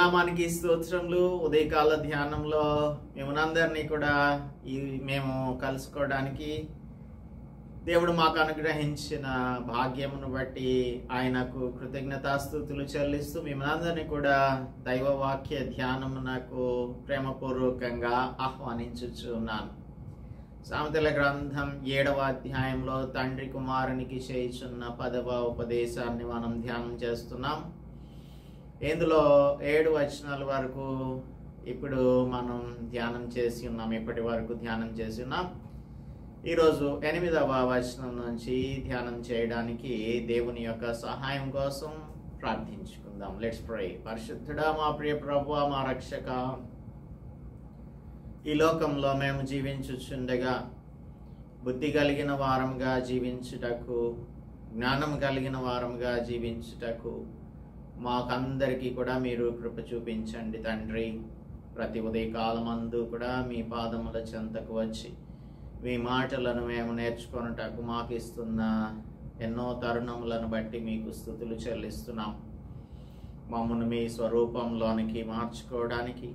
నామానికి స్తోత్రములు. ఉదయకాల ధ్యానంలో మిమ్మల్ని కూడా మేము కలుసుకోవడానికి దేవుడు మాకు అనుగ్రహించిన భాగ్యమును బట్టి ఆయనకు కృతజ్ఞతాస్తుతులు చెల్లిస్తూ మిమ్మల్ని కూడా దైవవాక్య ధ్యానమునకు ప్రేమపూర్వకంగా ఆహ్వానించుచున్నాను. సామెతల గ్రంథం 7వ అధ్యాయంలో తండ్రి కుమారునికి చేయుచున్న 10వ ఉపదేశాన్ని మనం ధ్యానం చేస్తున్నాం. ఇందులో 7 వచనాల వరకు ఇప్పుడు మనం ధ్యానం చేసి ఉన్నాం. ఇప్పటి వరకు ధ్యానం చేసి ఉన్నాం. ఈరోజు 8వ వచనం నుంచి ధ్యానం చేయడానికి దేవుని యొక్క సహాయం కోసం ప్రార్థించుకుందాం. Let's pray. పరిశుద్ధుడా, మా ప్రియ ప్రభువా, మా రక్షక, ఈ లోకంలో మేము జీవించుచుండగా బుద్ధి కలిగిన వారముగా జీవించుటకు, జ్ఞానం కలిగిన వారముగా జీవించుటకు మాకందరికీ కూడా మీరు కృప చూపించండి తండ్రి. ప్రతి ఉదయకాలమందు కూడా మీ పాదముల చెంతకు వచ్చి మీ మాటలను మేము నేర్చుకొనుటకు మాకు ఇస్తున్న ఎన్నో తరుణములను బట్టి మీకు స్తుతులు చెల్లిస్తున్నాం. మమ్మల్ని మీ స్వరూపంలోనికి మార్చుకోవడానికి,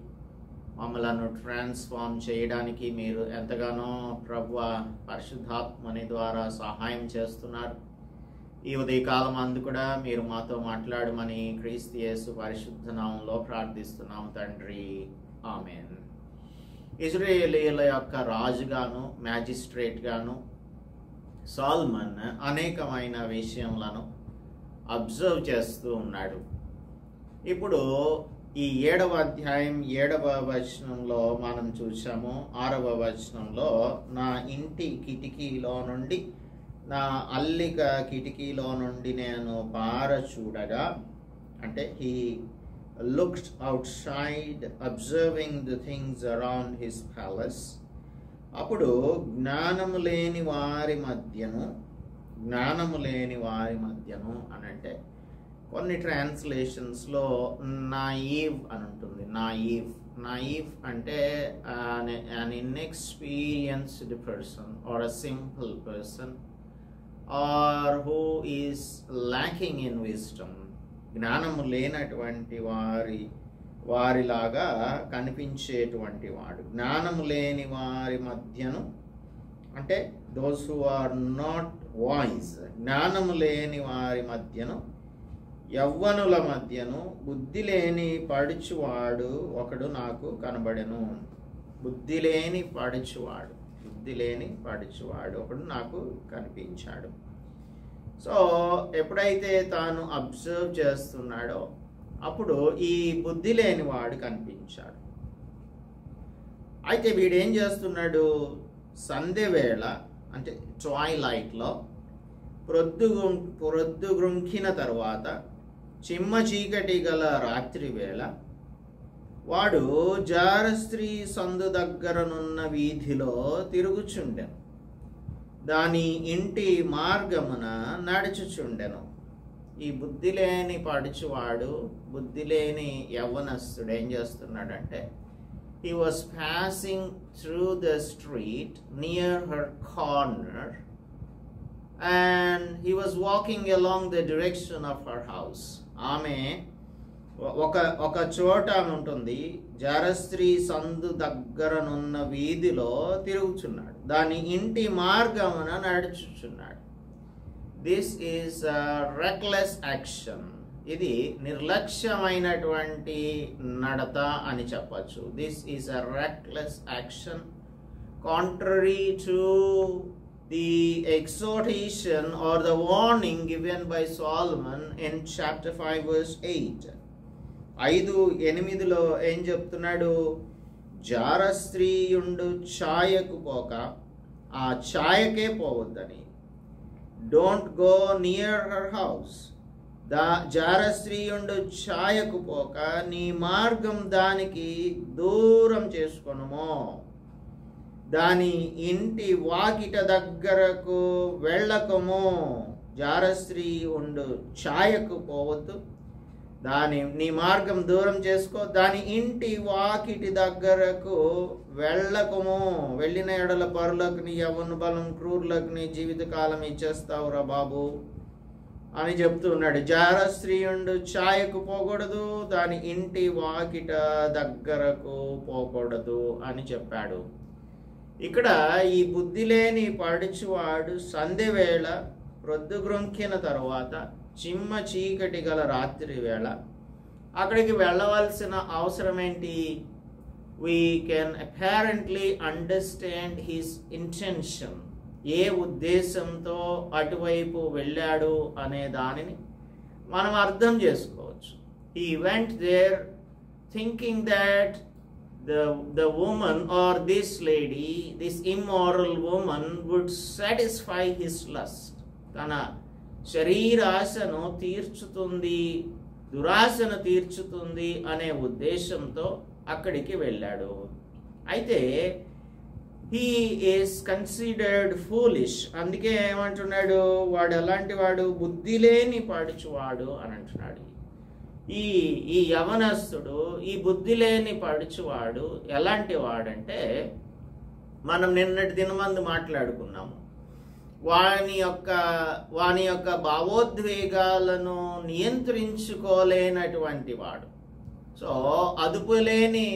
మమ్మలను ట్రాన్స్ఫార్మ్ చేయడానికి మీరు ఎంతగానో ప్రభువా పరిశుద్ధాత్మని ద్వారా సహాయం చేస్తున్నారు. ఈ ఉదయకాలం అందు కూడా మీరు మాతో మాట్లాడమని క్రీస్తు యేసు పరిశుద్ధ నామంలో ప్రార్థిస్తున్నాం తండ్రి. ఆమేన్. ఇజ్రాయేలీయుల యొక్క రాజుగాను, మ్యాజిస్ట్రేట్ గాను సాల్మన్ అనేకమైన విషయములను అబ్జర్వ్ చేస్తూ ఉన్నాడు. ఇప్పుడు ఈ 7వ అధ్యాయం 7వ వచనంలో మనం చూసాము. 6వ వచనంలో నా ఇంటి కిటికీలో నుండి, నా అల్లిక కిటికీలో నుండి నేను పార చూడగా, అంటే he looked outside observing the things around his palace. అప్పుడు జ్ఞానము లేని వారి మధ్యను అని అంటే కొన్ని ట్రాన్స్లేషన్స్లో నాయివ్ అని ఉంటుంది. నాయివ్ అంటే an inexperienced person or a simple person or who is lacking in wisdom. జ్ఞానము లేనటువంటి వారిలాగా కనిపించేటువంటి వాడు. జ్ఞానము లేని వారి మధ్యను అంటే those who are not wise, జ్ఞానము లేని వారి మధ్యను, యవ్వనుల మధ్యను బుద్ధి లేని పడుచువాడు ఒకడు నాకు కనబడెను. బుద్ధి లేని పడుచువాడు ఒకడు నాకు కనిపించాడు. సో ఎప్పుడైతే తాను అబ్జర్వ్ చేస్తున్నాడో అప్పుడు ఈ బుద్ధి లేని వాడు కనిపించాడు. అయితే వీడేం చేస్తున్నాడు? సంధ్య వేళ అంటే ట్వైలైట్లో, ప్రొద్దుగుంకిన తర్వాత చిమ్మ చీకటి గల రాత్రి వేళ వాడు జారస్త్రీ సందు దగ్గరనున్న వీధిలో తిరుగుచుండెను. దాని ఇంటి మార్గమున నడుచుచుండెను. ఈ బుద్ధి లేని పడుచువాడు, బుద్ధి లేని యవ్వనస్తుడు ఏం చేస్తున్నాడంటే, he was passing through the street near her corner and he was walking along the direction of her house. ఆమె ఒక చోట ఉంటుంది, జారస్త్రీ సందు దగ్గరనున్న వీధిలో తిరుగుచున్నాడు, దాని ఇంటి మార్గమున నడుచుచున్నాడు. This is reckless action. ఇది నిర్లక్ష్యమైనటువంటి నడత అని చెప్పచ్చు. This is a reckless action contrary to the exhortation or the warning given by Solomon in chapter 5 verse 8. 5:8లో ఏం చెప్తున్నాడు? జారస్త్రీయుండు ఛాయకు పోక ఆ ఛాయకే పోవద్దని. Don't go near her house. జారస్త్రీయుండు ఛాయకు పోక నీ మార్గం దానికి దూరం చేసుకొనుమో. దాని ఇంటి వాకిట దగ్గరకు వెళ్ళకము. జారస్త్రీ ఉండు ఛాయకు పోవద్దు, నీ మార్గం దూరం చేసుకో, దాని ఇంటి వాకిటి దగ్గరకు వెళ్ళకము. వెళ్ళిన ఎడల పరులకు నీ యవ్వన బలం, క్రూరులకు నీ జీవితకాలం ఇచ్చేస్తావురా బాబు అని చెప్తున్నాడు. జార స్త్రీయుండు ఛాయకు పోకూడదు, దాని ఇంటి వాకిట దగ్గరకు పోకూడదు అని చెప్పాడు. ఇక్కడ ఈ బుద్ధి లేని పడుచువాడు సంధ్యవేళ ప్రొద్దుగ్రొంకిన తరువాత చిమ్మ చీకటి గల రాత్రి వేళ అక్కడికి వెళ్ళవలసిన అవసరం ఏంటి? we can apparently understand his intention. ఏ ఉద్దేశంతో అటువైపు వెళ్ళాడు అనే దానిని మనం అర్థం చేసుకోవచ్చు. he went there thinking that the woman or this lady, this immoral woman would satisfy his lust. తన శరీరాశను తీర్చుతుంది, దురాశను తీర్చుతుంది అనే ఉద్దేశంతో అక్కడికి వెళ్ళాడు. అయితే he is considered foolish. అందుకే ఏమంటున్నాడు? వాడు ఎలాంటి వాడు? బుద్ధి లేని పడుచువాడు అని అంటున్నాడు. ఈ యవనస్తుడు, ఈ బుద్ధి లేని పడుచువాడు ఎలాంటి వాడంటే, మనం నిన్నటి దినమందు మాట్లాడుకున్నాము, వాని యొక్క భావోద్వేగాలను నియంత్రించుకోలేనటువంటి వాడు. సో అదుపులేని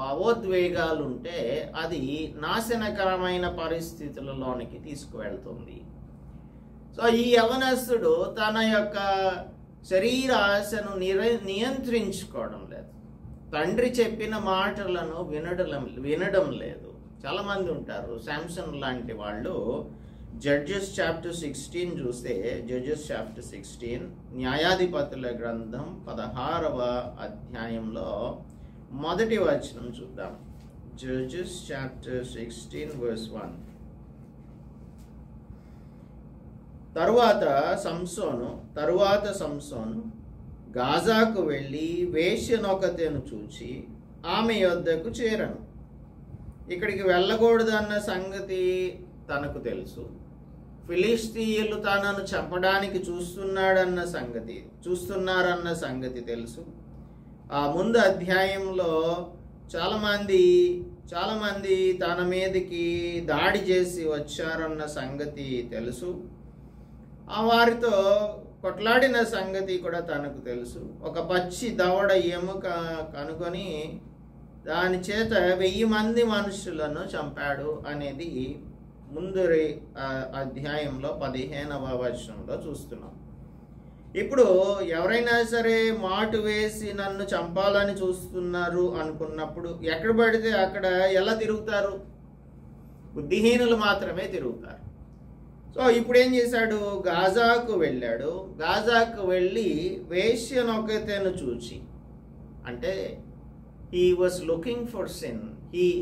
భావోద్వేగాలు ఉంటే అది నాశనకరమైన పరిస్థితులలోనికి తీసుకువెళ్తుంది. సో ఈ యవనస్తుడు తన యొక్క శరీరాశను నియంత్రించుకోవడం లేదు. తండ్రి చెప్పిన మాటలను వినడం లేదు. చాలామంది ఉంటారు. శాంసన్ లాంటి వాళ్ళు జడ్జెస్ చాప్టర్ 16 చూస్తే, జడ్జెస్ చాప్టర్ 16 న్యాయాధిపతుల గ్రంథం 16వ అధ్యాయంలో మొదటి వచనం చూద్దాం. Judges chapter 16 verse 1. తరువాత సంసోను గాజాకు వెళ్ళి వేశ్యనొకతెను చూచి ఆమె యొద్దకు చేరను. ఇక్కడికి వెళ్ళకూడదన్న సంగతి తనకు తెలుసు. ఫిలిస్తీయులు తనను చంపడానికి చూస్తున్నారన్న సంగతి తెలుసు. ఆ ముందు అధ్యాయంలో చాలామంది తన మీదకి దాడి చేసి వచ్చారన్న సంగతి తెలుసు. ఆ వారితో కొట్లాడిన సంగతి కూడా తనకు తెలుసు. ఒక పచ్చి దవడ ఎముక కనుగొని దాని చేత 1000 మంది మనుషులను చంపాడు అనేది ముందరి అధ్యాయంలో 15వ వచనంలో చూస్తున్నాం. ఇప్పుడు ఎవరైనా సరే మాటు వేసి నన్ను చంపాలని చూస్తున్నారు అనుకున్నప్పుడు ఎక్కడ పడితే అక్కడ ఎలా తిరుగుతారు? బుద్ధిహీనులు మాత్రమే తిరుగుతారు. సో ఇప్పుడు ఏం చేశాడు? గాజాకు వెళ్ళాడు. గాజాకు వెళ్ళి వేశ్యనొకతెను చూచి, అంటే he was looking for sin.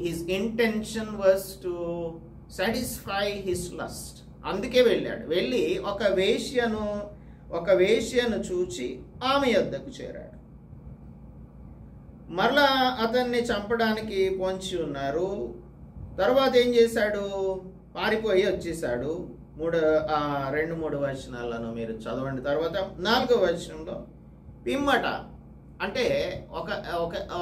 His intention was to satisfy his lust. అందుకే వెళ్ళాడు. వెళ్ళి ఒక వేశ్యను చూచి ఆమె యొద్దకు చేరాడు. మరలా అతన్ని చంపడానికి పొంచి ఉన్నారు. తర్వాత ఏం చేశాడు? పారిపోయి వచ్చేసాడు. 2-3 వచనాలను మీరు చదవండి. తర్వాత 4వ వచనంలో పిమ్మట, అంటే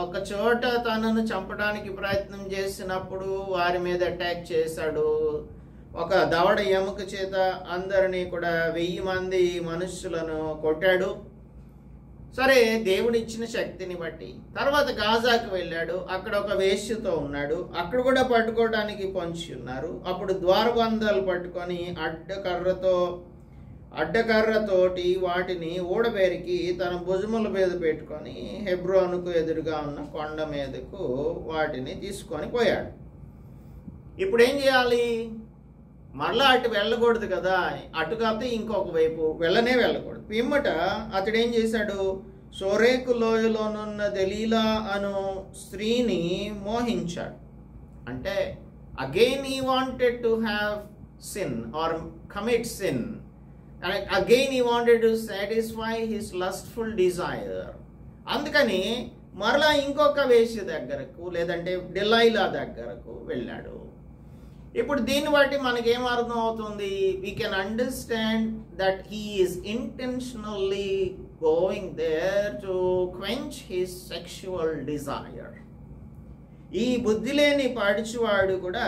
ఒక చోట తనను చంపడానికి ప్రయత్నం చేసినప్పుడు వారి మీద అటాక్ చేశాడు. ఒక దవడ ఎముక చేత అందరినీ కూడా 1000 మంది మనుషులను కొట్టాడు. సరే, దేవుడిచ్చిన శక్తిని బట్టి తర్వాత గాజాకు వెళ్ళాడు. అక్కడ ఒక వేశ్యతో ఉన్నాడు. అక్కడ కూడా పట్టుకోవడానికి పొంచి ఉన్నారు. అప్పుడు ద్వారబంధాలు పట్టుకొని అడ్డకర్రతోటి వాటిని ఊడబెరికి తన భుజముల మీద పెట్టుకొని హెబ్రోనుకు ఎదురుగా ఉన్న కొండ మీదకు వాటిని తీసుకొని పోయాడు. ఇప్పుడు ఏం చేయాలి? మరలా అటు వెళ్ళకూడదు కదా, అటు కాకపోతే ఇంకొక వైపు వెళ్ళకూడదు. పిమ్మట అతడు ఏం చేశాడు? సోరేకు లోయలోనున్న దెలీలా అను స్త్రీని మోహించాడు. అంటే again he wanted to have sin or commit sin. Again he wanted to satisfy his lustful desire. అందుకని మరలా ఇంకొక వేశ్య దగ్గరకు, లేదంటే డెలైలా దగ్గరకు వెళ్ళాడు. ఇప్పుడు దీన్ని బట్టి మనకేం అర్థం అవుతుంది? we can understand that he is intentionally going there to quench his sexual desire. ఈ బుద్ధి లేని పడుచువాడు కూడా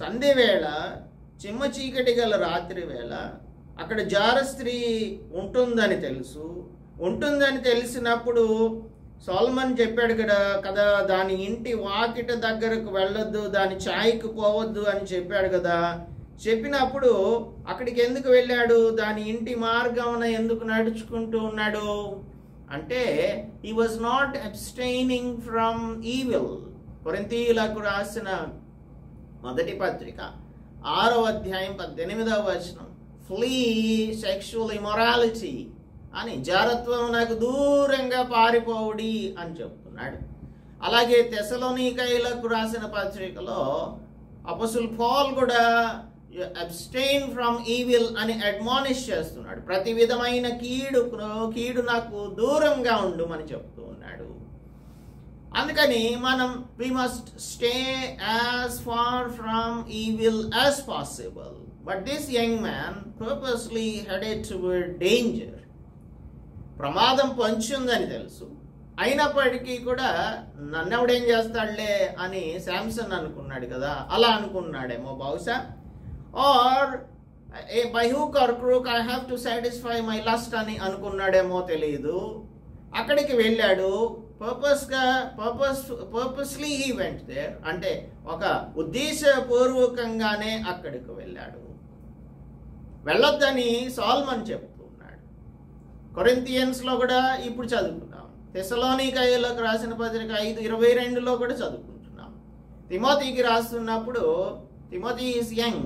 సంధ్య వేళ, చిమ్మ చీకటి గల రాత్రి వేళ అక్కడ జార స్త్రీ ఉంటుందని తెలిసినప్పుడు సొలొమన్ చెప్పాడు కదా దాని ఇంటి వాకిట దగ్గరకు వెళ్ళొద్దు, దాని ఛాయ్కి పోవద్దు అని చెప్పాడు కదా. చెప్పినప్పుడు అక్కడికి ఎందుకు వెళ్ళాడు? దాని ఇంటి మార్గమున ఎందుకు నడుచుకుంటూ ఉన్నాడు అంటే he was not abstaining from evil. కొరింథీయులకు రాసిన మొదటి పత్రిక 6వ అధ్యాయం 18వ వచనం, ఫ్లీ సెక్షువల్ ఇమొరాలిటీ అని, జారత్వం నాకు దూరంగా పారిపోవుడి అని చెప్తున్నాడు. అలాగే తెసలోనికైలకు రాసిన పత్రికలో అపోస్తుల్ పౌల్ కూడా అబ్స్టైన్ ఫ్రమ్ ఈవిల్ అని అడ్మానిష్ చేస్తున్నాడు. ప్రతి విధమైన కీడు నాకు దూరంగా ఉండుమని చెప్తూ ఉన్నాడు. అందుకని మనం we must stay as far from evil as possible. But this young man purposely headed toward danger. ప్రమాదం పొంచుందని తెలుసు, అయినప్పటికీ కూడా నన్నెవడేం చేస్తాడులే అని శాంసన్ అనుకున్నాడు కదా, అలా అనుకున్నాడేమో బహుశా. Or by hook or crook I have to satisfy my lust అని అనుకున్నాడేమో తెలియదు. అక్కడికి వెళ్ళాడు, పర్పస్లీ హీ వెంట్ దేర్, అంటే ఒక ఉద్దేశపూర్వకంగానే అక్కడికి వెళ్ళాడు. వెళ్ళొద్దని సొలొమన్ చెప్తున్నాడు. కొరింథియన్స్లో కూడా ఇప్పుడు చదువుకున్నాం, తెసలోనికైలకు రాసిన పత్రిక 5:22లో కూడా చదువుకుంటున్నాం. తిమోతికి రాస్తున్నప్పుడు Timothy is young,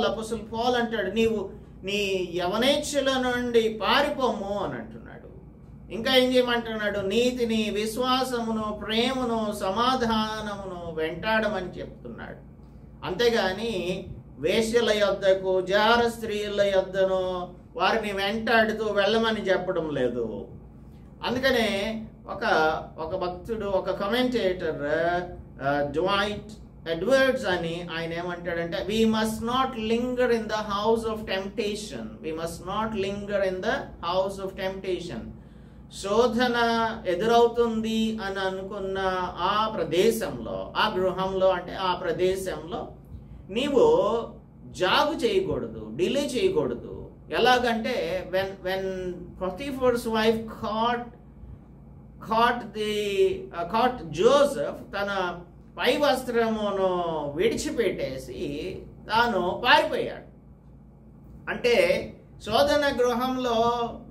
apostle Paul అంటాడు నీవు నీ యవనేచ్ఛల నుండి పారిపోము అని అంటున్నాడు. ఇంకా ఏం చేయమంటున్నాడు? నీతిని, విశ్వాసమును, ప్రేమను, సమాధానమును వెంటాడమని చెప్తున్నాడు. అంతేగాని వేశ్యల యొద్దకు, జార స్త్రీల యొద్దను వారిని వెంటాడుతూ వెళ్ళమని చెప్పడం లేదు. అందుకనే ఒక భక్తుడు, ఒక కమెంటేటర్ డ్వైట్ ఎడ్వర్డ్స్ అని ఆయన ఏమంటాడంటే, we must not linger in the house of temptation. We must not linger in the house of temptation. శోధన ఎదురవుతుంది అని అనుకున్న ఆ ప్రదేశంలో, ఆ గృహంలో, అంటే ఆ ప్రదేశంలో నీవు జాగు చేయకూడదు, డిలే చేయకూడదు. ఎలాగంటే when Potiphar's wife caught Joseph తన పై వస్త్రమును విడిచిపెట్టేసి తాను పారిపోయాడు. అంటే శోధన గృహంలో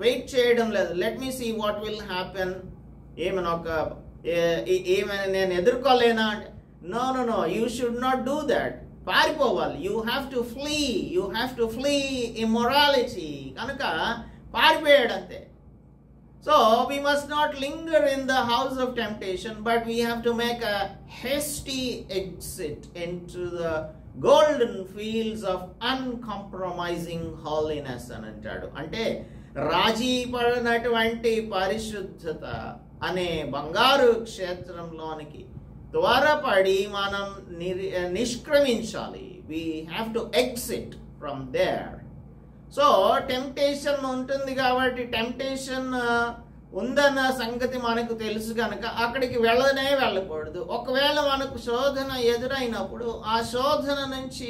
వెయిట్ చేయడం లేదు. Let me see what will happen, ఏమైనా నేను ఎదుర్కోలేనా అంటే no you should not do that. పారిపోవాలి. You have to flee immorality. కనుక పారిపోయాడు అంతే. So we must not linger in the house of temptation, but we have to make a hasty exit into the golden fields of uncompromising holiness అని అంటాడు. అంటే రాజీ పడినటువంటి పరిశుద్ధత అనే బంగారు క్షేత్రంలోనికి త్వరపడి మనం నిష్క్రమించాలి. We have to exit from there. So temptation ఉంటుంది కాబట్టి, టెంప్టేషన్ ఉందన్న సంగతి మనకు తెలుసు కనుక అక్కడికి వెళ్ళకూడదు. ఒకవేళ మనకు శోధన ఎదురైనప్పుడు ఆ శోధన నుంచి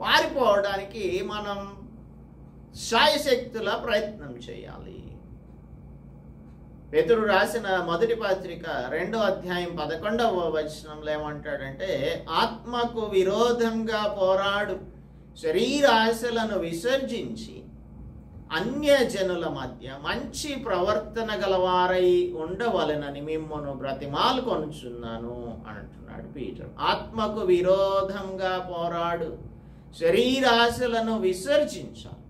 పారిపోవడానికి మనం శాయశక్తుల ప్రయత్నం చేయాలి. పేతురు రాసిన మొదటి పత్రిక 2వ అధ్యాయం 11వ వచనంలో ఏమంటాడంటే, ఆత్మకు విరోధంగా పోరాడు శరీరాశలను విసర్జించి అన్యజనుల మధ్య మంచి ప్రవర్తన గలవారై ఉండవలెనని మిమ్మను బ్రతిమాలుకొనుచున్నాను అంటున్నాడు పీటర్. ఆత్మకు విరోధంగా పోరాడు శరీరాశలను విసర్జించాలి.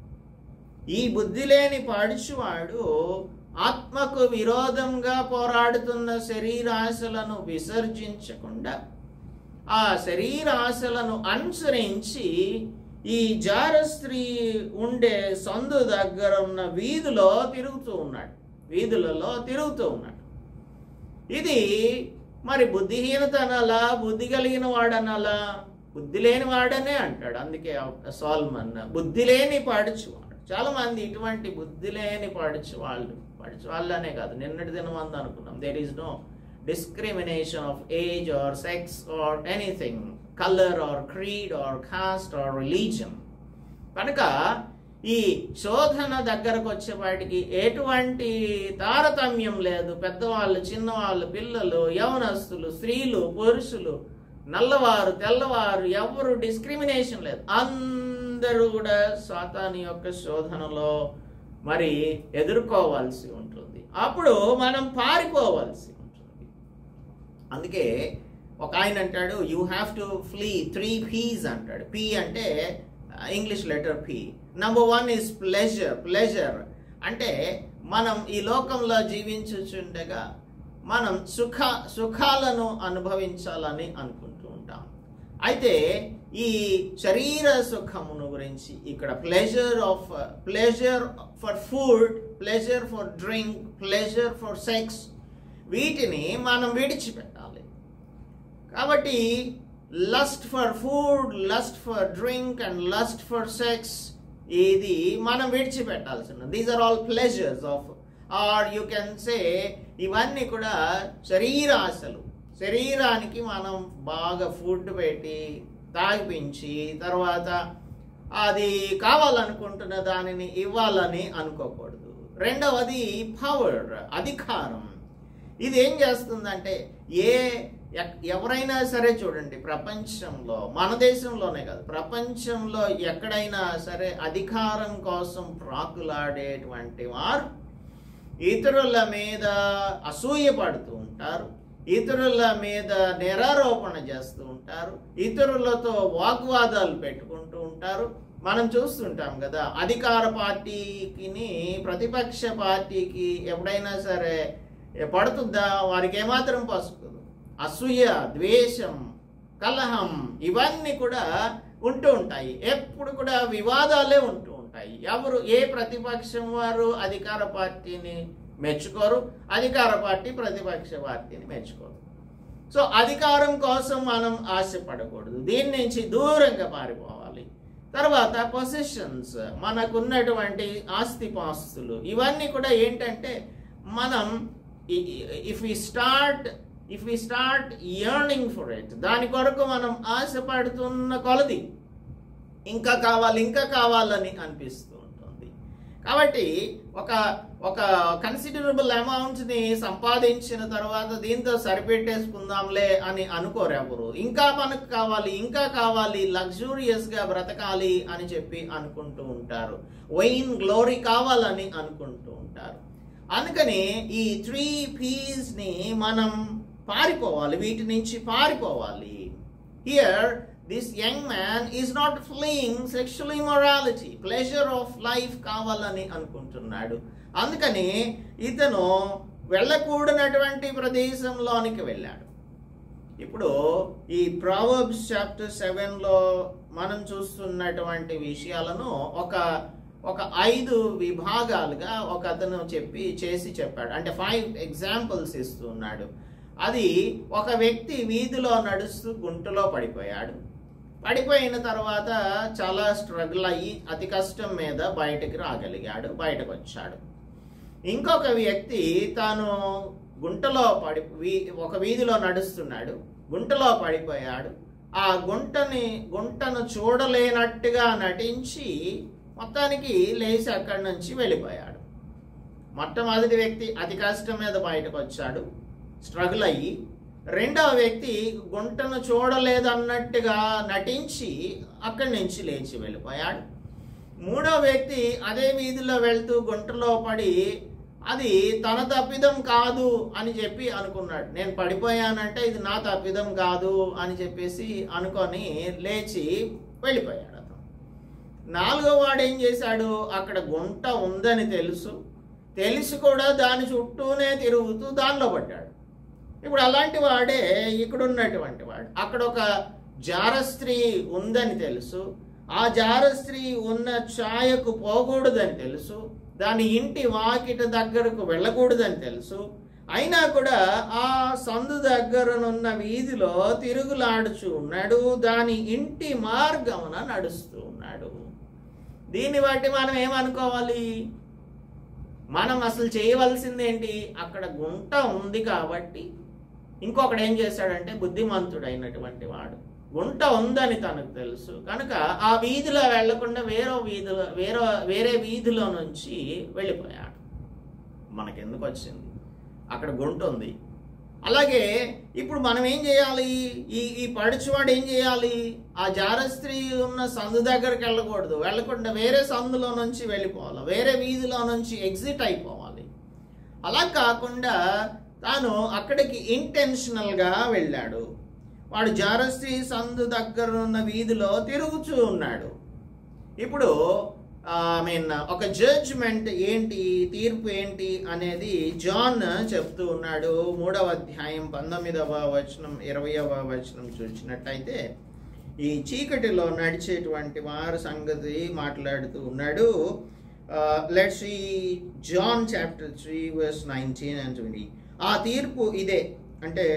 ఈ బుద్ధి లేని పడుచువాడు ఆత్మకు విరోధంగా పోరాడుతున్న శరీరాశలను విసర్జించకుండా ఆ శరీరాశలను అనుసరించి ఈ జార స్త్రీ ఉండే సందు దగ్గర ఉన్న వీధులలో తిరుగుతూ ఉన్నాడు. ఇది మరి బుద్ధిహీనత అనాలా, బుద్ధి కలిగిన వాడనాలా? బుద్ధి లేని వాడనే అంటాడు. అందుకే సొలొమన్ బుద్ధి లేని పడుచువాడు. చాలా మంది ఇటువంటి బుద్ధి లేని పడుచువాళ్ళనే కాదు, నిన్నటి దినమంది అనుకున్నాం. There is no discrimination of age or sex or anything, color or creed or caste or religion. కనుక ఈ శోధన దగ్గరకు వచ్చేవాటికి ఎటువంటి తారతమ్యం లేదు. పెద్దవాళ్ళు, చిన్నవాళ్ళు, పిల్లలు, యవనస్తులు, స్త్రీలు, పురుషులు, నల్లవారు, తెల్లవారు, ఎవరు డిస్క్రిమినేషన్ లేదు. అందరూ కూడా సాతాను యొక్క శోధనలో మరి ఎదుర్కోవాల్సి ఉంటుంది. అప్పుడు మనం పారిపోవాల్సి ఉంటుంది. అందుకే ఒక ఆయన అంటాడు, you have to flea 3 P's అంటాడు. P అంటే English letter P. Number 1 is pleasure. అంటే మనం ఈ లోకంలో జీవించుచుండగా మనం సుఖాలను అనుభవించాలని అనుకుంటూ ఉంటాం. అయితే ఈ శరీర సుఖమును గురించి ఇక్కడ pleasure for food, pleasure for drink, pleasure for sex, వీటిని మనం విడిచిపెట్టాలి. కాబట్టి lust for food, lust for drink and lust for sex, ఇది మనం విడిచిపెట్టాల్సి ఉన్నది. These are all pleasures of, or you can say ఇవన్నీ కూడా శరీరాశలు. శరీరానికి మనం బాగా ఫుడ్ పెట్టి తాగిపించి తర్వాత అది కావాలనుకుంటున్న దానిని ఇవ్వాలని అనుకోకూడదు. రెండవది పవర్, అధికారం. ఇది ఏం చేస్తుందంటే ఎవరైనా సరే చూడండి, ప్రపంచంలో, మన దేశంలోనే కాదు, ప్రపంచంలో ఎక్కడైనా సరే అధికారం కోసం ప్రాకులాడేటువంటి వారు ఇతరుల మీద అసూయ పడుతూ ఉంటారు, ఇతరుల మీద నిరారోపణ చేస్తూ ఉంటారు, ఇతరులతో వాగ్వాదాలు పెట్టుకుంటూ ఉంటారు. మనం చూస్తుంటాం కదా, అధికార పార్టీకి ప్రతిపక్ష పార్టీకి ఎప్పుడైనా సరే పడుతుందా, వారికి ఏమాత్రం పసుకుంది. అసూయ, ద్వేషం, కలహం, ఇవన్నీ కూడా ఉంటూ ఉంటాయి. ఎప్పుడు కూడా వివాదాలే ఉంటూ ఉంటాయి. ఏ ప్రతిపక్షం వారు అధికార పార్టీని మెచ్చుకోరు, అధికార పార్టీ ప్రతిపక్ష పార్టీని మెచ్చుకోరు. సో అధికారం కోసం మనం ఆశపడకూడదు, దీని నుంచి దూరంగా పారిపోవాలి. తర్వాత పొజిషన్స్, మనకున్నటువంటి ఆస్తిపాస్తులు, ఇవన్నీ కూడా ఏంటంటే మనం if we start earning for it, దాని కొరకు మనం ఆశపడుతున్న కొలది ఇంకా కావాలని అనిపిస్తూ ఉంటుంది. కాబట్టి ఒక కన్సిడరబుల్ అమౌంట్ని సంపాదించిన తర్వాత దీంతో సరిపెట్టేసుకుందాంలే అని అనుకోరు ఎవరు. ఇంకా మనకు కావాలి, లగ్జూరియస్గా బ్రతకాలి అని చెప్పి అనుకుంటూ ఉంటారు. వైన్ గ్లోరీ కావాలని అనుకుంటూ ఉంటారు. అందుకని ఈ 3 P's ని మనం పారిపోవాలి, వీటి నుంచి పారిపోవాలి. Here this young man is not fleeing sexual immorality, pleasure of life కావాలని అనుకుంటున్నాడు. అందుకని ఇతను వెళ్ళకూడనటువంటి ప్రదేశంలోనికి వెళ్ళాడు. ఇప్పుడు ఈ ప్రావర్బ్స్ చాప్టర్ 7లో మనం చూస్తున్నటువంటి విషయాలను ఒక 5 విభాగాలుగా ఒక అతను చెప్పాడు. అంటే 5 ఎగ్జాంపుల్స్ ఇస్తున్నాడు. అది ఒక వ్యక్తి వీధిలో నడుస్తూ గుంటలో పడిపోయిన తర్వాత చాలా స్ట్రగుల్ అయ్యి అతి కష్టం మీద బయటకు వచ్చాడు. ఇంకొక వ్యక్తి తాను ఒక వీధిలో నడుస్తున్నాడు, గుంటలో పడిపోయాడు. ఆ గుంటను చూడలేనట్టుగా నటించి మొత్తానికి లేచి అక్కడి నుంచి వెళ్ళిపోయాడు. మొట్టమొదటి వ్యక్తి అతి కష్టం మీద బయటకు వచ్చాడు, స్ట్రగుల్ అయ్యి. రెండవ వ్యక్తి గుంటను చూడలేదన్నట్టుగా నటించి అక్కడి నుంచి లేచి వెళ్ళిపోయాడు. మూడవ వ్యక్తి అదే వీధిలో వెళ్తూ గుంటలో పడి అది తన తప్పిదం కాదు అని చెప్పి అనుకున్నాడు. నేను పడిపోయానంటే ఇది నా తప్పిదం కాదు అని చెప్పేసి అనుకొని లేచి వెళ్ళిపోయాడు. నాలుగో వాడు ఏం చేశాడు, అక్కడ గుంట ఉందని తెలిసి కూడా దాని చుట్టూనే తిరుగుతూ దానిలో పడ్డాడు. ఇప్పుడు అలాంటి వాడే ఇక్కడ ఉన్నటువంటి వాడు. అక్కడ ఒక జారస్త్రీ ఉందని తెలుసు, ఆ జారస్త్రీ ఉన్న ఛాయకు పోకూడదని తెలుసు, దాని ఇంటి వాకిట దగ్గరకు వెళ్ళకూడదని తెలుసు, అయినా కూడా ఆ సందు దగ్గరనున్న వీధిలో తిరుగులాడుచూ ఉన్నాడు, దాని ఇంటి మార్గమున నడుస్తూ ఉన్నాడు. దీన్ని బట్టి మనం ఏమనుకోవాలి, మనం అసలు చేయవలసింది ఏంటి, అక్కడ గుంట ఉంది కాబట్టి ఇంకొకడు ఏం చేశాడంటే బుద్ధిమంతుడైనటువంటి వాడు గుంట ఉందని తనకు తెలుసు కనుక ఆ వీధిలో వెళ్లకుండా వేరే వీధిలో నుంచి వెళ్ళిపోయాడు. మనకెందుకు వచ్చింది, అక్కడ గుంట ఉంది. అలాగే ఇప్పుడు మనం ఏం చేయాలి, ఈ పడుచువాడు ఏం చేయాలి, ఆ జారస్త్రీ ఉన్న సందు దగ్గరికి వెళ్ళకుండా వేరే సందులో నుంచి వెళ్ళిపోవాలి, వేరే వీధిలో నుంచి ఎగ్జిట్ అయిపోవాలి. అలా కాకుండా తాను అక్కడికి ఇంటెన్షనల్గా వెళ్ళాడు. వాడు జారస్త్రీ సందు దగ్గర ఉన్న వీధిలో తిరుగుతూ ఉన్నాడు. ఇప్పుడు ఒక జడ్జ్మెంట్ ఏంటి, తీర్పు ఏంటి అనేది జాన్ చెప్తూ ఉన్నాడు. 3వ అధ్యాయం 19వ వచనం 20వ వచనం చూసినట్టయితే ఈ చీకటిలో నడిచేటువంటి వారి సంగతి మాట్లాడుతూ ఉన్నాడు. Let's see John chapter 3 verse 19 and 20. ఆ తీర్పు ఇదే, అంటే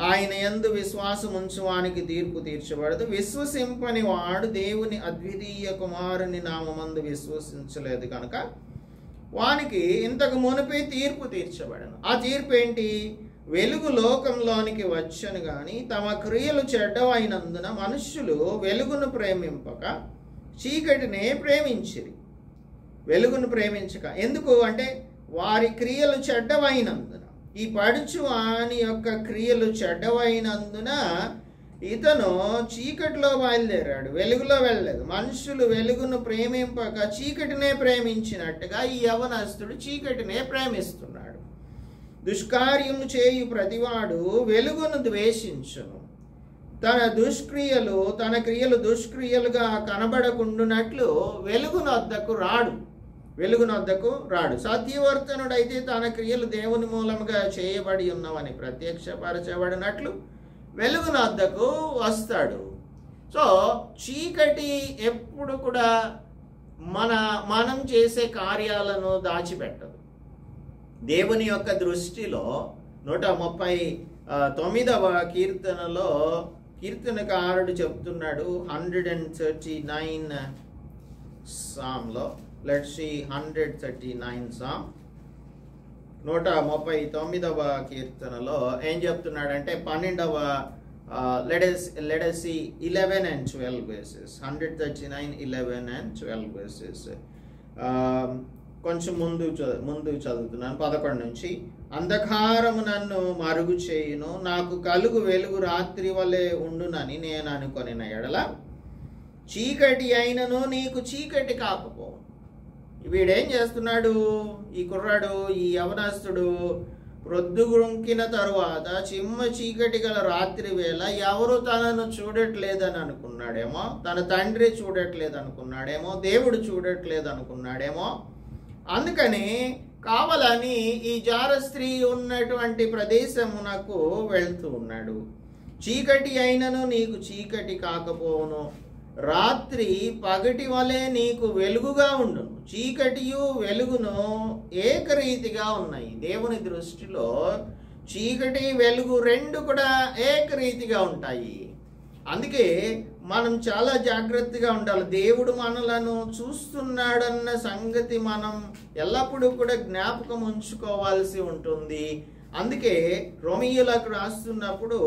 ఆయన యందు విశ్వాసం ఉంచువానికి తీర్పు తీర్చబడదు. విశ్వసింపని వాడు దేవుని అద్వితీయ కుమారుని నామమందు విశ్వసించలేదు కనుక వానికి ఇంతకు మునిపే తీర్పు తీర్చబడను. ఆ తీర్పు ఏంటి, వెలుగు లోకంలోనికి వచ్చను గాని తమ క్రియలు చెడ్డవైనందున మనుష్యులు వెలుగును ప్రేమింపక చీకటినే ప్రేమించిరి. వెలుగును ప్రేమించక ఎందుకు అంటే వారి క్రియలు చెడ్డవైనందున. ఈ పడుచువాని యొక్క క్రియలు చెడ్డవైనందున ఇతను చీకటిలో బయలుదేరాడు, వెలుగులో వెళ్ళలేదు. మనుషులు వెలుగును ప్రేమింపక చీకటినే ప్రేమించినట్టుగా ఈ యవనస్తుడు చీకటినే ప్రేమిస్తున్నాడు. దుష్కార్యము చేయు ప్రతివాడు వెలుగును ద్వేషించును, తన క్రియలు దుష్క్రియలుగా కనబడకుండునట్లు వెలుగునొద్దకు రాడు. సత్యవర్తనుడైతే తన క్రియలు దేవుని మూలముగా చేయబడి ఉన్నవని ప్రత్యక్షపరచబడినట్లు వెలుగునొద్దకు వస్తాడు. సో చీకటి ఎప్పుడు కూడా మనం చేసే కార్యాలను దాచిపెట్టదు. దేవుని యొక్క దృష్టిలో 139వ కీర్తనలో కీర్తనకారుడు చెప్తున్నాడు, 139 సామ్లో. లెట్స్ సీ 139 సామ్ 139వ కీర్తనలో ఏం చెప్తున్నాడంటే 12వ let us see 11 and 12 verses. 139 11 and 12 verses. కొంచెం ముందు చదువుతున్నాను 11 నుంచి. అంధకారము నన్ను మరుగు చేయును, నాకు కలుగు వెలుగు రాత్రి వలె ఉండునని నేను అనుకొనిన ఎడల చీకటి అయినను నీకు చీకటి కాకపోవు. వీడేం చేస్తున్నాడు, ఈ కుర్రాడు, ఈ యవనస్తుడు ప్రొద్దుగుంకిన తరువాత చిమ్మ చీకటి గల రాత్రి వేళ ఎవరు తనను చూడట్లేదని అనుకున్నాడేమో, తన తండ్రి చూడట్లేదు అనుకున్నాడేమో, దేవుడు చూడట్లేదు అనుకున్నాడేమో. అందుకని కావాలని ఈ జారస్త్రీ ఉన్నటువంటి ప్రదేశమునకు వెళ్తూ ఉన్నాడు. చీకటి అయినను నీకు చీకటి కాకపోవును, రాత్రి పగటి వలె నీకు వెలుగుగా ఉండును. చీకటియు వెలుగును ఏకరీతిగా ఉన్నాయి. దేవుని దృష్టిలో చీకటి వెలుగు రెండు కూడా ఏకరీతిగా ఉంటాయి. అందుకే మనం చాలా జాగ్రత్తగా ఉండాలి. దేవుడు మనలను చూస్తున్నాడన్న సంగతి మనం ఎల్లప్పుడూ కూడా జ్ఞాపకం ఉంచుకోవాల్సి ఉంటుంది. అందుకే రోమియోలకు రాస్తున్నప్పుడు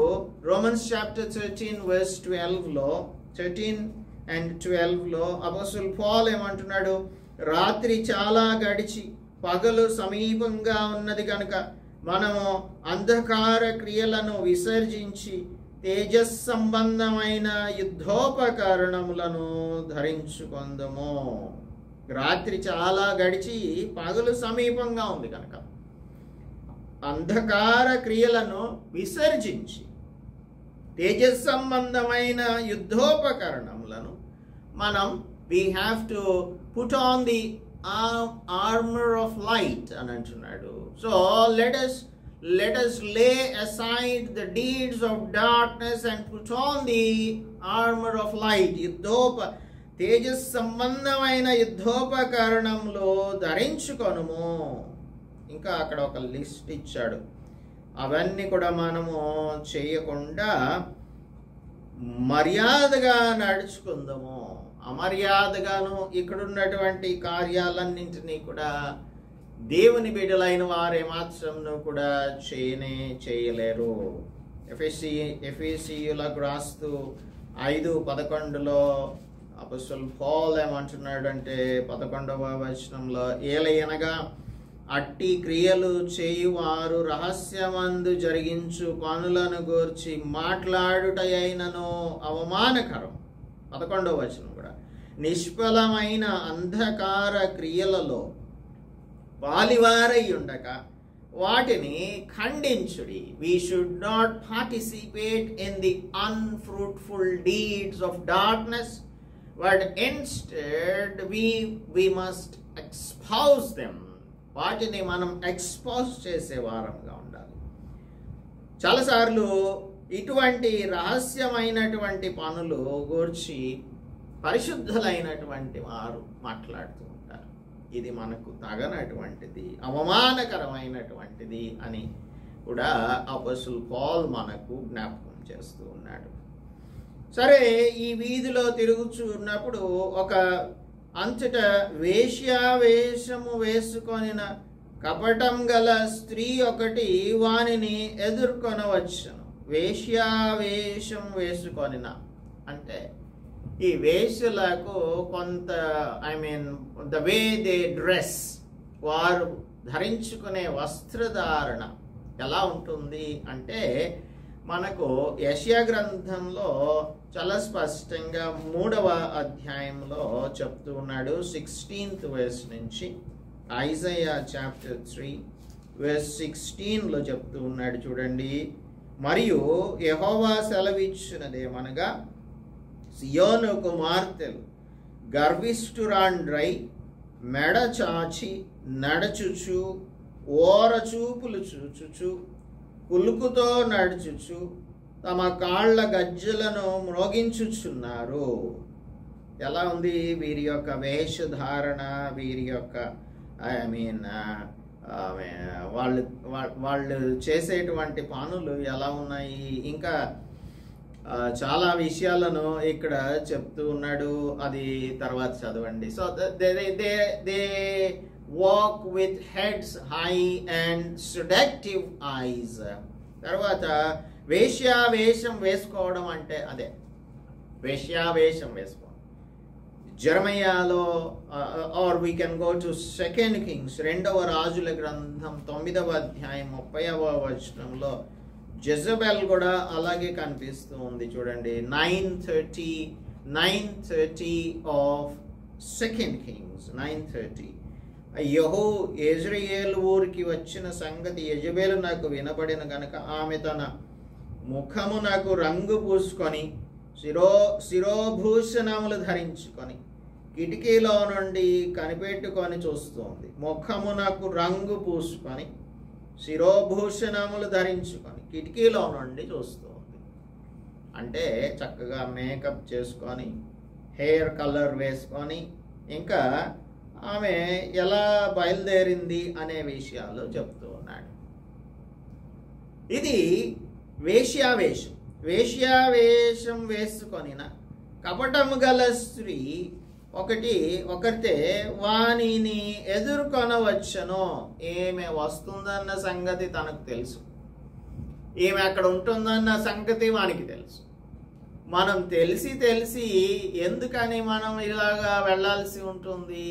రోమన్స్ చాప్టర్ 13 verse 12లో 13 and 12లో అపోస్తలుడు పౌలు ఏమంటున్నాడు, రాత్రి చాలా గడిచి పగలు సమీపంగా ఉన్నది కనుక మనము అంధకార క్రియలను విసర్జించి తేజస్ సంబంధమైన యుద్ధోపకరణములను ధరించుకొందము. రాత్రి చాలా గడిచి పగలు సమీపంగా ఉంది కనుక అంధకార క్రియలను విసర్జించి తేజస్ సంబంధమైన యుద్ధోపకరణములను మనం we have to put on the armor of light అని అంటున్నాడు. So let us lay aside the deeds of darkness and put on the armor of light. Tejas సంబంధమైన యుద్ధోపకరణంలో ధరించుకొనుము. ఇంకా అక్కడ ఒక లిస్ట్ ఇచ్చాడు. అవన్నీ కూడా మనము చేయకుండా మర్యాదగా నడుచుకుందాము. అమర్యాదగాను ఇక్కడ ఉన్నటువంటి కార్యాలన్నింటినీ కూడా దేవుని బిడ్డలైన వారే మాత్రం కూడా చేయలేరు. ఎఫెసీయులకు రాస్తూ 5:11 అపొస్తలుడు పౌలు ఏమంటున్నాడంటే 11వ వచనంలో, ఏలయనగా అట్టి క్రియలు చేయువారు రహస్యమందు జరిగించు పనులను గూర్చి మాట్లాడుటయైనను అవమానకరం. 11వ వచనం కూడా, నిష్ఫలమైన అంధకార క్రియలలో పాలివారై ఉండక వాటిని ఖండించుడి. We should not participate in the unfruitful deeds of darkness, but instead we must expose them. వాటిని మనం ఎక్స్పోజ్ చేసే వారంగా ఉండాలి. చాలాసార్లు ఇటువంటి రహస్యమైనటువంటి పనులు గురించి పరిశుద్ధులైనటువంటి వారు మాట్లాడుతూ ఉంటారు. ఇది మనకు తగనటువంటిది, అవమానకరమైనటువంటిది అని కూడా అపొస్తలుడు పౌలు మనకు జ్ఞాపకం చేస్తూ ఉన్నాడు. సరే, ఈ వీధిలో తిరుగుచూ ఉన్నప్పుడు ఒక అంతటా వేశ్యావేషము వేసుకొనిన కపటం గల స్త్రీ ఒకటి వానిని ఎదుర్కొనవచ్చును. వేశ్యావేషం వేసుకొనిన అంటే ఈ వేశ్యలకు కొంత ద వే దే డ్రెస్, వారు ధరించుకునే వస్త్రధారణ ఎలా ఉంటుంది అంటే మనకు యెషయా గ్రంథంలో చాలా స్పష్టంగా 3వ అధ్యాయంలో చెప్తూ ఉన్నాడు. 16th verse నుంచి ఐజయా చాప్టర్ 3 verse 16లో చెప్తూ ఉన్నాడు. చూడండి, మరియు యెహోవా సెలవిచ్చినదేమనగా, సియోను కుమార్తెలు గర్విష్ఠురాండ్రై మెడ చాచి నడచుచు, ఓరచూపులు చూచుచు, కులుకుతో నడుచుచు, తమ కాళ్ళ గజ్జలను మ్రోగించుచున్నారు. ఎలా ఉంది వీరి యొక్క వేషధారణ, వీరి యొక్క వాళ్ళు చేసేటువంటి పనులు ఎలా ఉన్నాయి? ఇంకా చాలా విషయాలను ఇక్కడ చెప్తూ ఉన్నాడు. అది తర్వాత చదవండి. So they walk with heads high and seductive eyes. తర్వాత వేశ్యావేషం వేసుకోవడం అంటే అదే వేశ్యావేషం వేసుకోవడం. జెరమయాలో or we can go to 2 Kings 2వ రాజుల గ్రంథం 9వ అధ్యాయం 30వ వచనంలో జెజబెల్ కూడా అలాగే కనిపిస్తూ ఉంది. చూడండి, 9:30 ఆఫ్ 2 Kings 9:30. యెజ్రెయేలు ఊరికి వచ్చిన సంగతి యెజబెలు నాకు వినబడిన గనుక ఆమె తన ముఖమునకు రంగు పూసుకొని శిరోభూషణములు ధరించుకొని కిటికీలో నుండి కనిపెట్టుకొని చూస్తుంది. ముఖమునకు రంగు పూసుకొని శిరోభూషణములు ధరించుకొని కిటికీలో నుండి చూస్తుంది. అంటే చక్కగా మేకప్ చేసుకొని, హెయిర్ కలర్ వేసుకొని, ఇంకా ఆమె ఎలా బయలుదేరింది అనే విషయాలు చెప్తూ ఉన్నాడు. ఇది వేశ్యావేషం. వేశ్యావేషం వేసుకొనిన కపటము గల స్త్రీ ఒకటే వానిని ఎదుర్కొనవచ్చును. ఈమె వస్తుందన్న సంగతి తనకు తెలుసు, ఈమె అక్కడ ఉంటుందన్న సంగతి వానికి తెలుసు. మనం తెలిసి ఎందుకని మనం ఇలాగా వెళ్ళాల్సి ఉంటుంది?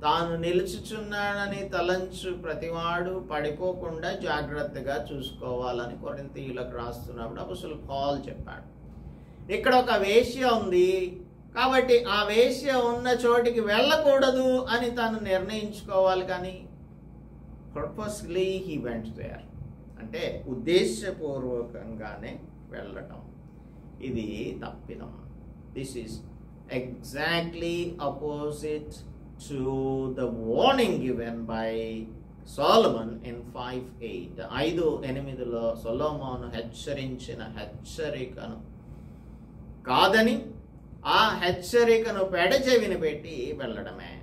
తాను నిలుచుచున్నాడని తలంచు ప్రతివాడు పడిపోకుండా జాగ్రత్తగా చూసుకోవాలని కొరింథీయులకు రాస్తున్నప్పుడు అపొస్తలుడు పౌలు చెప్పాడు. ఇక్కడ ఒక వేశ్య ఉంది కాబట్టి ఆ వేశ్య ఉన్న చోటికి వెళ్ళకూడదు అని తాను నిర్ణయించుకోవాలి. కానీ పర్పస్లీ హీ వెంట్ దేర్ అంటే ఉద్దేశపూర్వకంగానే వెళ్ళటం, ఇది తప్పిదం. This is exactly opposite to the warning given by Solomon in 5:8. 5:8లో సొలొమోను హెచ్చరించిన హెచ్చరికను కాదని ఆ హెచ్చరికను పెడచెవిని పెట్టి వెళ్ళడమే.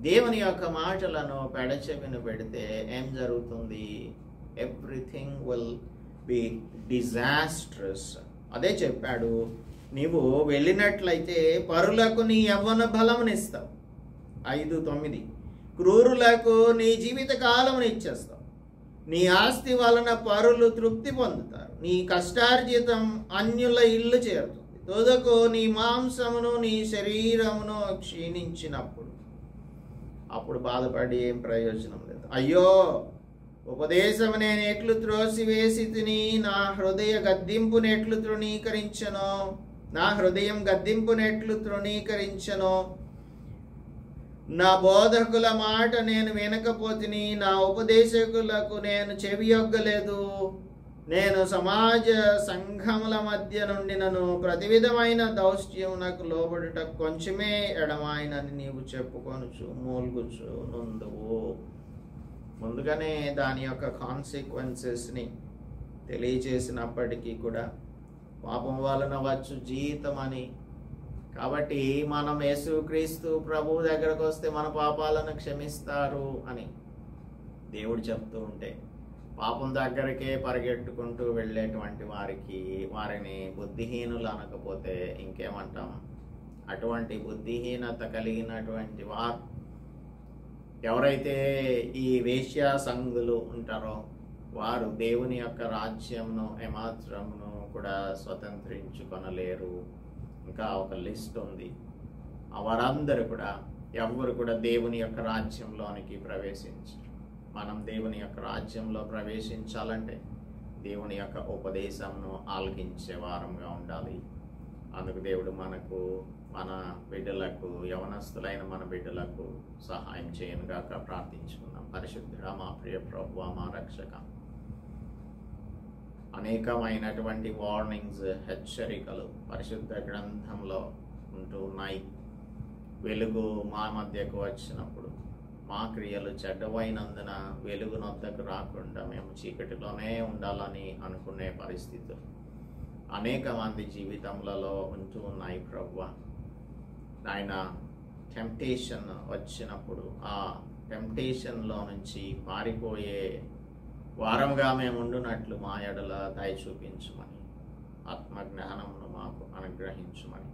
దేవుని యొక్క మాటలను పెడచెవిని పెడితే ఏం జరుగుతుంది? Everything will be disastrous. అదే చెప్పాడు, నీవు వెళ్ళినట్లయితే పరులకు నీ యవ్వన బలమునిస్తావు. 5:9 క్రూరులకు నీ జీవిత కాలముని ఇచ్చేస్తావు. నీ ఆస్తి వలన పరులు తృప్తి పొందుతారు. నీ కష్టార్జితం అన్యుల ఇల్లు చేరుతుంది. తుదకు నీ మాంసమును నీ శరీరమును క్షీణించినప్పుడు అప్పుడు బాధపడి ఏం ప్రయోజనం లేదు. అయ్యో, ఉపదేశము నేను ఎట్లు త్రోసివేసి తిని, నా హృదయ గద్దింపునెట్లు తృణీకరించను, నా హృదయం గద్దింపునెట్లు తృణీకరించను. నా బోధకుల మాట నేను వినకపోతిని, నా ఉపదేశకులకు నేను చెవియొగ్గలేదు. నేను సమాజ సంఘముల మధ్య నుండి నన్ను ప్రతి విధమైన దౌష్ట్యమునకు లోబడుట కొంచెమే ఎడమాయనని నీవు చెప్పుకొనుచు మూల్గుచు నుందువు. ముందుగానే దాని యొక్క కాన్సిక్వెన్సెస్ని తెలియచేసినప్పటికీ కూడా పాపం వలన వచ్చు జీతం అని, కాబట్టి మనం యేసుక్రీస్తు ప్రభువు దగ్గరకు వస్తే మన పాపాలను క్షమిస్తారు అని దేవుడు చెప్తూ ఉంటే, పాపం దగ్గరకే పరిగెట్టుకుంటూ వెళ్ళేటువంటి వారిని బుద్ధిహీనులు అనకపోతే ఇంకేమంటాం? అటువంటి బుద్ధిహీనత కలిగినటువంటి వారు ఎవరైతే ఈ వేశ్యా సంఘులు ఉంటారో వారు దేవుని యొక్క రాజ్యంను ఏమాత్రమును కూడా స్వతంత్రించుకొనలేరు. ఇంకా ఒక లిస్ట్ ఉంది. వారందరూ కూడా ఎవరు కూడా దేవుని యొక్క రాజ్యంలోనికి ప్రవేశించరు. మనం దేవుని యొక్క రాజ్యంలో ప్రవేశించాలంటే దేవుని యొక్క ఉపదేశంను ఆలకించే వారంగా ఉండాలి. అందుకు దేవుడు మనకు, మన బిడ్డలకు, యవనస్తులైన మన బిడ్డలకు సహాయం చేయనుగాక ప్రార్థించుకుందాం. పరిశుద్ధుడా, మా ప్రియ ప్రభువా, మా రక్షక, అనేకమైనటువంటి వార్నింగ్స్, హెచ్చరికలు పరిశుద్ధ గ్రంథంలో ఉంటూ ఉన్నాయి. వెలుగు మా మధ్యకు వచ్చినప్పుడు మా క్రియలు చెడ్డవైనందున వెలుగునొద్దకు రాకుండా మేము చీకటిలోనే ఉండాలని అనుకునే పరిస్థితులు అనేక మంది జీవితంలో ఉంటూ ఉన్నాయి. ప్రభువా ఆయన టెంప్టేషన్ వచ్చినప్పుడు ఆ టెంప్టేషన్లో నుంచి పారిపోయే వారంగా మేము ఉండునట్లు మా ఎడల దయ చూపించమని, ఆత్మజ్ఞానమును మాకు అనుగ్రహించమని,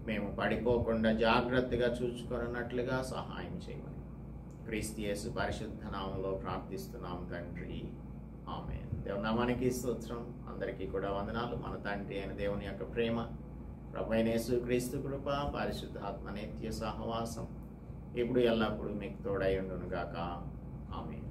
మేము పడిపోకుండా జాగ్రత్తగా చూసుకున్నట్లుగా సహాయం చేయమని క్రీస్తు యేసు పరిశుద్ధ నామములో ప్రార్థిస్తున్నాం తండ్రి, ఆమేన్. దేవుని నామానికి స్తోత్రం. అందరికీ కూడా వందనాలు. మన తండ్రి అయిన దేవుని యొక్క ప్రేమ, ప్రభువైన యేసుక్రీస్తు కృప, పరిశుద్ధాత్మ నిత్య సహవాసం ఇప్పుడు ఎల్లప్పుడూ మీకు తోడై ఉండును గాక. ఆమేన్.